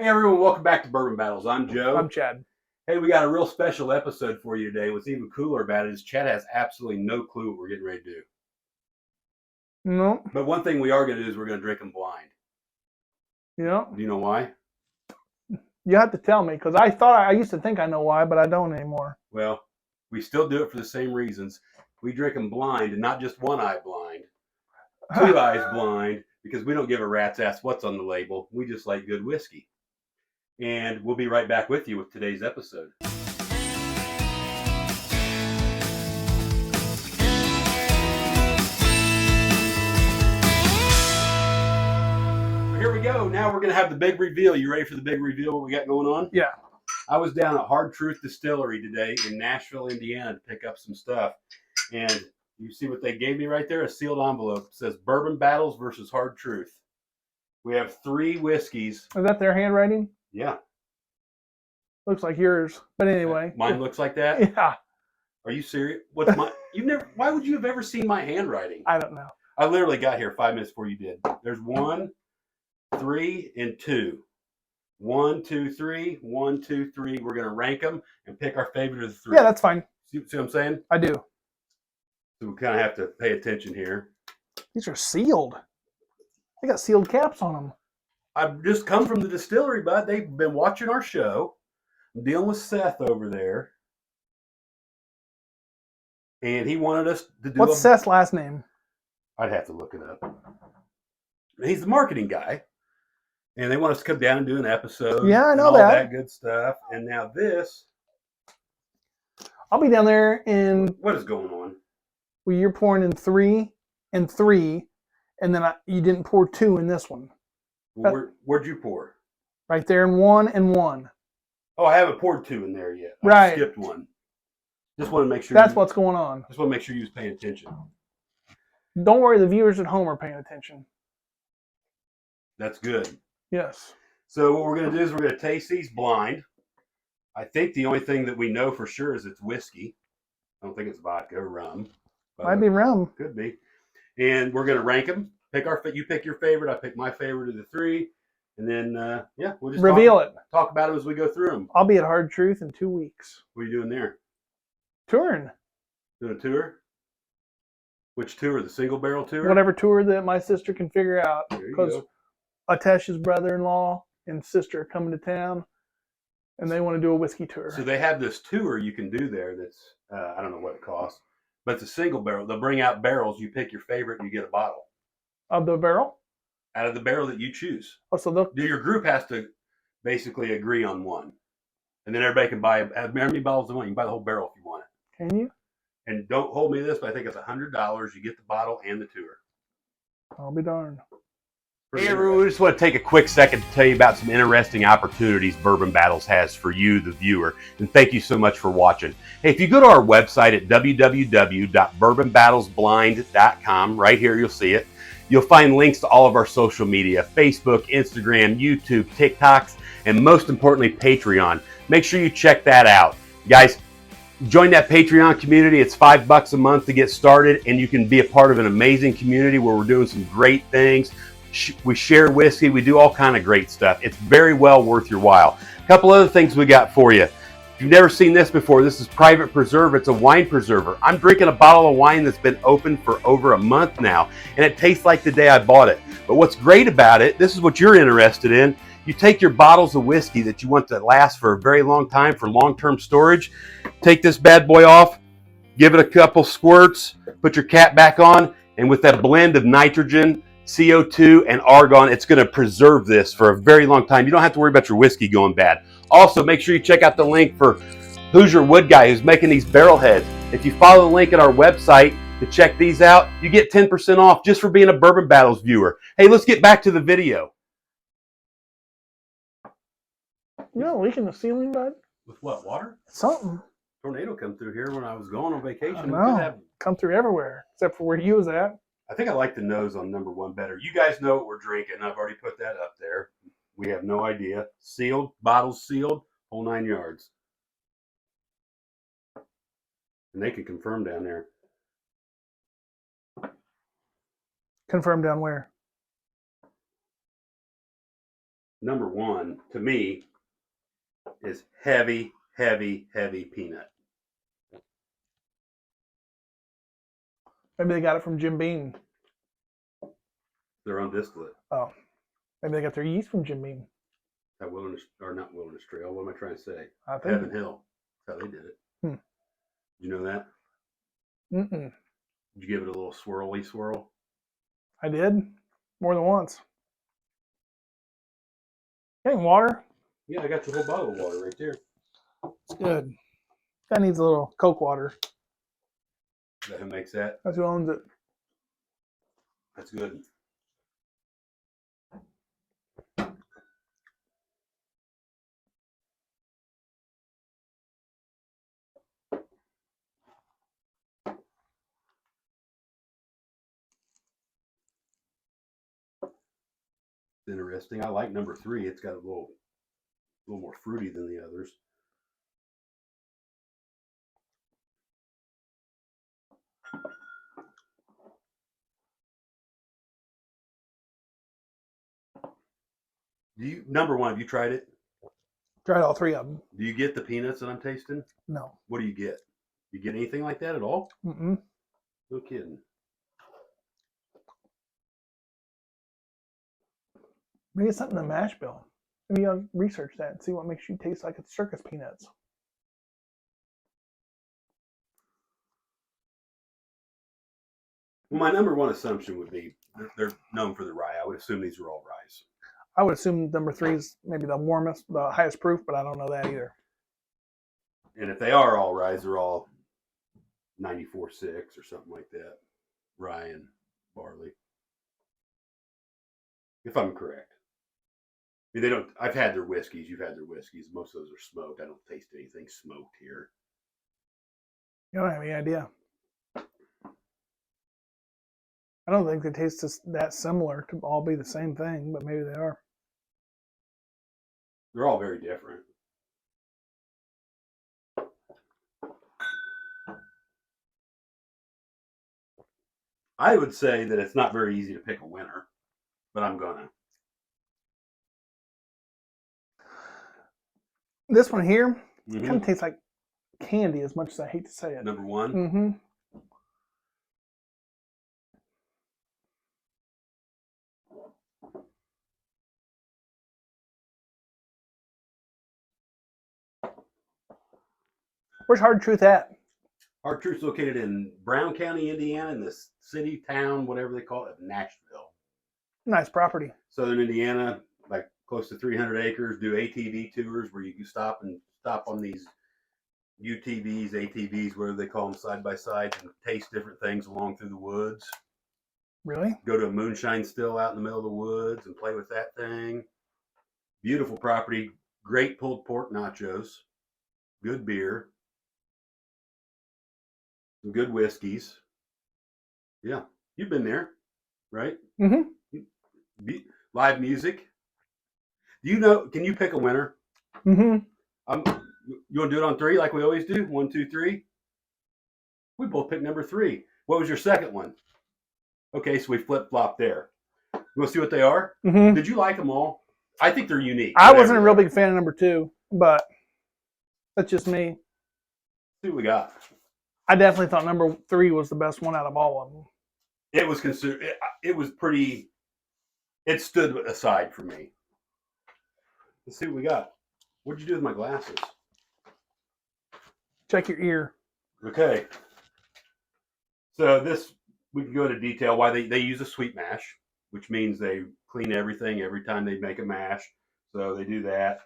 Hey everyone, welcome back to Bourbon Battles. I'm Joe. I'm Chad. Hey, we got a real special episode for you today. What's even cooler about it is Chad has absolutely no clue what we're getting ready to do. No. But one thing we are going to do is we're going to drink them blind. Yeah. Do you know why? You have to tell me, because I used to think I know why, but I don't anymore. Well, we still do it for the same reasons. We drink them blind, and not just one eye blind, two eyes blind, because we don't give a rat's ass what's on the label. We just like good whiskey. And we'll be right back with you with today's episode. Here we go. Now we're going to have the big reveal. You ready for the big reveal, what we got going on? Yeah. I was down at Hard Truth Distillery today in Nashville, Indiana to pick up some stuff. And you see what they gave me right there? A sealed envelope. It says Bourbon Battles versus Hard Truth. We have 3 whiskeys. Is that their handwriting? Yeah. Looks like yours. But anyway. Mine looks like that? Yeah. Are you serious? What's my why would you have ever seen my handwriting? I don't know. I literally got here 5 minutes before you did. There's 1, 3, and 2. 1, 2, 3, 1, 2, 3. We're gonna rank them and pick our favorite of the 3. Yeah, that's fine. See what I'm saying? I do. So we kind of have to pay attention here. These are sealed. They got sealed caps on them. I've just come from the distillery, bud. They've been watching our show. I'm dealing with Seth over there. And he wanted us to do What's Seth's last name? I'd have to look it up. He's the marketing guy. And they want us to come down and do an episode. Yeah, I know all that. that good stuff. And now this. I'll be down there in... What is going on? Well, you're pouring in 3 and 3. And then you didn't pour 2 in this one. Well, where'd you pour? Right there in 1 and 1. Oh, I haven't poured 2 in there yet. Right. I skipped 1. Just want to make sure. That's what's going on. Just want to make sure you was paying attention. Don't worry, the viewers at home are paying attention. That's good. Yes. So what we're going to do is we're going to taste these blind. I think the only thing that we know for sure is it's whiskey. I don't think it's vodka or rum. Might be rum. Could be. And we're going to rank them. You pick your favorite. I pick my favorite of the 3. And then, we'll just talk about them as we go through them. I'll be at Hard Truth in 2 weeks. What are you doing there? Touring. Doing a tour? Which tour? The single barrel tour? Whatever tour that my sister can figure out. There you Because go. Atesh's brother-in-law and sister are coming to town, and they want to do a whiskey tour. So they have this tour you can do there that's, I don't know what it costs, but it's a single barrel. They'll bring out barrels. You pick your favorite and you get a bottle. Of the barrel? Out of the barrel that you choose. Oh, so Your group has to basically agree on one. And then everybody can buy how many bottles they want. You can buy the whole barrel if you want it. Can you? And don't hold me to this, but I think it's $100. You get the bottle and the tour. I'll be darned. Hey everyone, we just want to take a quick second to tell you about some interesting opportunities Bourbon Battles has for you, the viewer. And thank you so much for watching. Hey, if you go to our website at www.bourbonbattlesblind.com, right here you'll see it. You'll find links to all of our social media, Facebook, Instagram, YouTube, TikToks, and most importantly, Patreon. Make sure you check that out. Guys, join that Patreon community. It's $5 a month to get started, and you can be a part of an amazing community where we're doing some great things. We share whiskey. We do all kind of great stuff. It's very well worth your while. A couple other things we got for you. If you've never seen this before, this is Private Preserve. It's a wine preserver. I'm drinking a bottle of wine that's been open for over a month now, and it tastes like the day I bought it. But what's great about it, this is what you're interested in. You take your bottles of whiskey that you want to last for a very long time for long-term storage, take this bad boy off, give it a couple squirts, put your cap back on, and with that blend of nitrogen, CO2, and argon, it's going to preserve this for a very long time. You don't have to worry about your whiskey going bad. Also, make sure you check out the link for Hoosier Wood Guy who's making these barrel heads. If you follow the link at our website to check these out, you get 10% off just for being a Bourbon Battles viewer. Hey, let's get back to the video. You know, leak in the ceiling, bud? With what, water? Something. Tornado come through here when I was going on vacation. I know. Come through everywhere, except for where you was at. I think I like the nose on number 1 better. You guys know what we're drinking. I've already put that up there. We have no idea. Sealed, bottles sealed, whole 9 yards. And they can confirm down there. Confirm down where? number one to me is heavy, heavy, heavy peanut. Maybe they got it from Jim Beam. Their own distillate. Oh, maybe they got their yeast from Jim Beam. That Wilderness, or not Wilderness Trail. What am I trying to say? I think. Heaven Hill. That's how they did it. Hmm. You know that? Mm-mm. Did you give it a little swirly swirl? I did. More than once. Getting water? Yeah, I got your whole bottle of water right there. It's good. That needs a little Coke water. Is that who makes that? That's who owns it. That's good. Interesting. I like number 3. It's got a little more fruity than the others. Number 1, have you tried it? Tried all 3 of them. Do you get the peanuts that I'm tasting? No. What do you get? You get anything like that at all? Mm-mm. No kidding. Maybe it's something in the mash bill. Maybe I'll research that and see what makes you taste like it's circus peanuts. Well, my number 1 assumption would be they're known for the rye. I would assume these are all ryes. I would assume number 3 is maybe the warmest, the highest proof, but I don't know that either. And if they are all ryes, they're all 94.6 or something like that. Rye and barley. If I'm correct. I mean, they don't. I've had their whiskeys. You've had their whiskeys. Most of those are smoked. I don't taste anything smoked here. You don't have any idea. I don't think they taste that similar to all be the same thing, but maybe they are. They're all very different. I would say that it's not very easy to pick a winner, but I'm gonna. This one here kind of tastes like candy, as much as I hate to say it. Number 1. Mm-hmm. Where's Hard Truth at? Hard Truth's located in Brown County, Indiana, in the city, town, whatever they call it, Nashville. Nice property. Southern Indiana, like close to 300 acres. Do ATV tours where you can stop on these UTVs, ATVs, whatever they call them, side by side, and taste different things along through the woods. Really? Go to a moonshine still out in the middle of the woods and play with that thing. Beautiful property. Great pulled pork nachos. Good beer. Some good whiskeys. Yeah, you've been there, right? Mm-hmm. Live music. Do you know? Can you pick a winner? Mm-hmm. You want to do it on 3 like we always do? 1, 2, 3. We both picked number 3. What was your second one? Okay, so we flip flop there. You want to see what they are? Mm-hmm. Did you like them all? I think they're unique. I wasn't a real big fan of number 2, but that's just me. Let's see what we got. I definitely thought number 3 was the best one out of all of them. It was considered. It was pretty. It stood aside for me. Let's see what we got. What'd you do with my glasses? Check your ear. Okay. So this, we can go into detail why they use a sweet mash, which means they clean everything every time they make a mash. So they do that.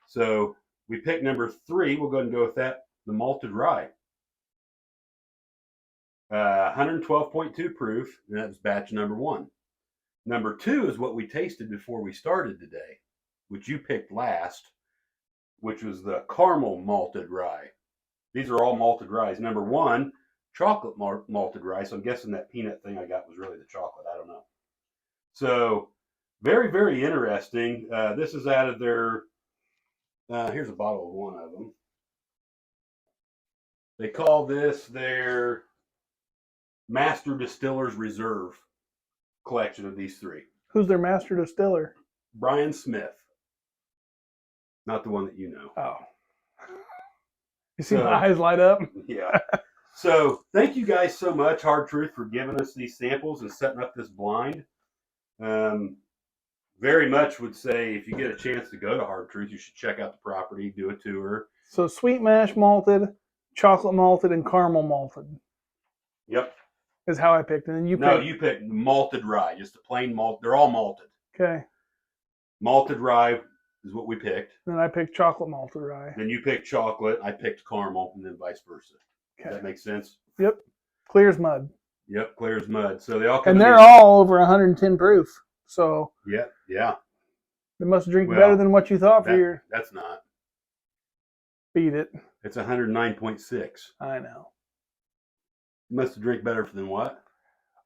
So we picked number 3. We'll go ahead and go with that. The malted rye. 112.2 proof, and that was batch number 1. Number 2 is what we tasted before we started today, which you picked last, which was the Carmel Malted Rye. These are all malted ryes. Number 1, chocolate malted rye. So I'm guessing that peanut thing I got was really the chocolate. I don't know. So very, very interesting. This is out of their, here's a bottle of one of them. They call this their Master Distillers Reserve collection of these 3. Who's their master distiller? Brian Smith. Not the one that you know. Oh. You see my eyes light up? Yeah. So thank you guys so much, Hard Truth, for giving us these samples and setting up this blind. Very much would say if you get a chance to go to Hard Truth, you should check out the property, do a tour. So sweet mash malted, chocolate malted, and caramel malted. Yep. Is how I picked. And then you picked malted rye, just a plain malt. They're all malted. Okay. Malted rye is what we picked. Then I picked chocolate malted rye. Then you picked chocolate, I picked caramel, and then vice versa. Okay. Does that make sense? Yep. Clear as mud. Yep, clear as mud. So they all come. And they're all over 110 proof. So yeah. They must drink better than what you thought for your. That's not. Beat it. It's 109.6. I know. You must have drink better than what?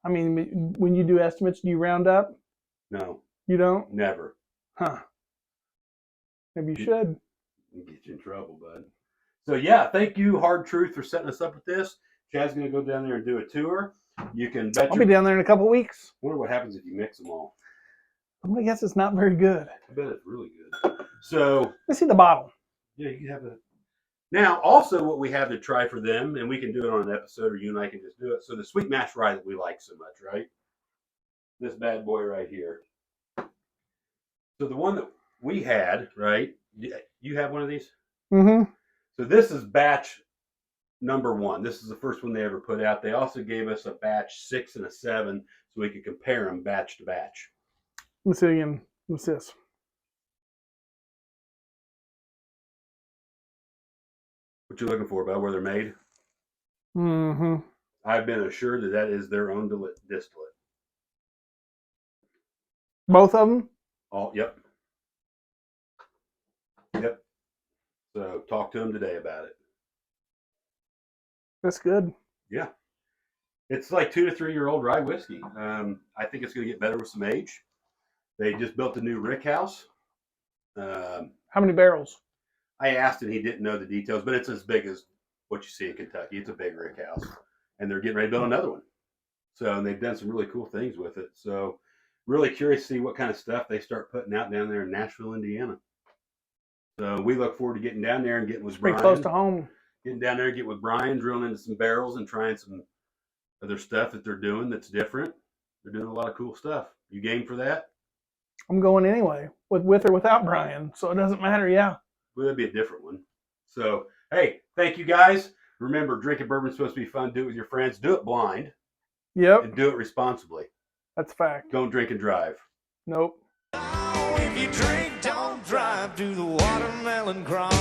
I mean, when you do estimates, do you round up? No. You don't? Never. Huh. Maybe you should. Get you in trouble, bud. So yeah, thank you, Hard Truth, for setting us up with this. Chad's going to go down there and do a tour. You can bet. I'll be down there in a couple weeks. I wonder what happens if you mix them all. I'm going to guess it's not very good. I bet it's really good. So let's see the bottle. Yeah, you can have a. Now, also what we have to try for them, and we can do it on an episode, or you and I can just do it. So the sweet mash rye that we like so much, right? This bad boy right here. So the one that we had, right? You have one of these? Mm-hmm. So this is batch number 1. This is the first one they ever put out. They also gave us a batch 6 and a 7 so we could compare them batch to batch. Let's see again. What's this? What you looking for, about where they're made? Mm-hmm. I've been assured that that is their own distillate. Both of them? Oh, yep. Yep. So talk to them today about it. That's good. Yeah. It's like 2 to 3 year old rye whiskey. I think it's going to get better with some age. They just built a new rick house. How many barrels? I asked and he didn't know the details, but it's as big as what you see in Kentucky. It's a big rick house. And they're getting ready to build another one. So, and they've done some really cool things with it. So, really curious to see what kind of stuff they start putting out down there in Nashville, Indiana. So, we look forward to getting down there and getting with Brian. Pretty close to home. Getting down there and get with Brian, drilling into some barrels and trying some other stuff that they're doing that's different. They're doing a lot of cool stuff. You game for that? I'm going anyway, with or without Brian, so it doesn't matter, yeah. Well, that'd be a different one. So, hey, thank you guys. Remember, drinking bourbon is supposed to be fun. Do it with your friends. Do it blind. Yep. And do it responsibly. That's a fact. Don't drink and drive. Nope. If you drink, don't drive to the watermelon crawl.